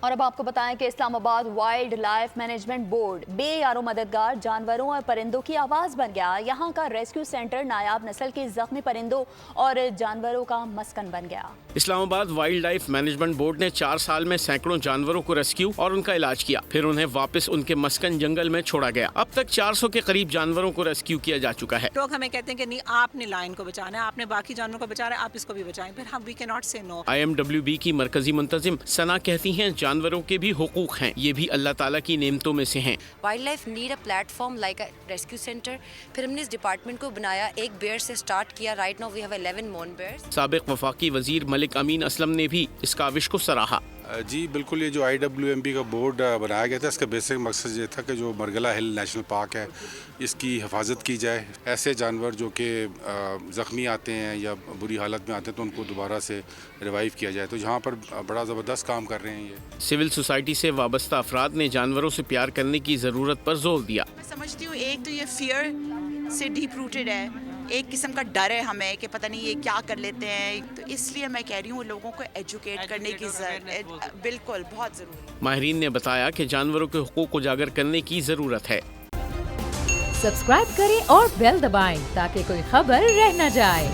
اور اب آپ کو بتائیں کہ اسلام آباد وائلڈ لائف مینجمنٹ بورڈ بے یارو مددگار جانوروں اور پرندوں کی آواز بن گیا۔ یہاں کا ریسکیو سینٹر نایاب نسل کے زخمی پرندوں اور جانوروں کا مسکن بن گیا۔ اسلام آباد وائلڈ لائف مینجمنٹ بورڈ نے 4 سال میں سینکڑوں جانوروں کو ریسکیو اور ان کا علاج کیا، پھر انہیں واپس ان کے مسکن جنگل میں چھوڑا گیا۔ اب تک 400 کے قریب جانوروں کو ریسکیو کیا جا چکا ہے۔ لوگ ہمیں کہتے ہیں کہ نہیں، آپ نے لائن کو بچانا ہے، آپ نے باقی جانوروں کو بچانا ہے، آپ اس کو بھی بچائیں، پھر ہم وی کی ناٹ سے نو۔ IMWB کی مرکزی منتظم ثنا کہتی ہیں جانوروں کے بھی حقوق ہیں، یہ بھی اللہ تعالیٰ کی نعمتوں میں سے ہیں۔ Wild life need a platform like a rescue centre. پھر ہم نے اس ڈپارٹمنٹ کو بنایا، ایک بیئر سے سٹارٹ کیا۔ Right now we have 11 moon bears. سابق وفاقی وزیر ملک امین اسلم نے بھی اس کاوش کو سراہا۔ جی بالکل، یہ جو IWMB کا بورڈ بنایا گیا تھا، اس کا بیسک مقصد یہ تھا کہ جو مرگلہ ہل نیشنل پارک ہے اس کی حفاظت کی جائے۔ ایسے جانور جو کہ زخمی آتے ہیں یا بری حالت میں آتے ہیں تو ان کو دوبارہ سے ریوائیو کیا جائے، تو یہاں پر بڑا زبردست کام کر رہے ہیں یہ۔ سول سوسائٹی سے وابستہ افراد نے جانوروں سے پیار کرنے کی ضرورت پر زور دیا۔ میں سمجھتی ہوں ایک تو یہ فیئر سے ڈیپ روٹڈ ہے، ایک قسم کا ڈر ہے ہمیں کہ پتہ نہیں یہ کیا کر لیتے ہیں، تو اس لیے میں کہہ رہی ہوں لوگوں کو ایجوکیٹ کرنے کی ضرورت بالکل بہت ضروری ہے۔ ماہرین نے بتایا کہ جانوروں کے حقوق اجاگر کرنے کی ضرورت ہے۔ سبسکرائب کریں اور بیل دبائیں تاکہ کوئی خبر رہ نہ جائے۔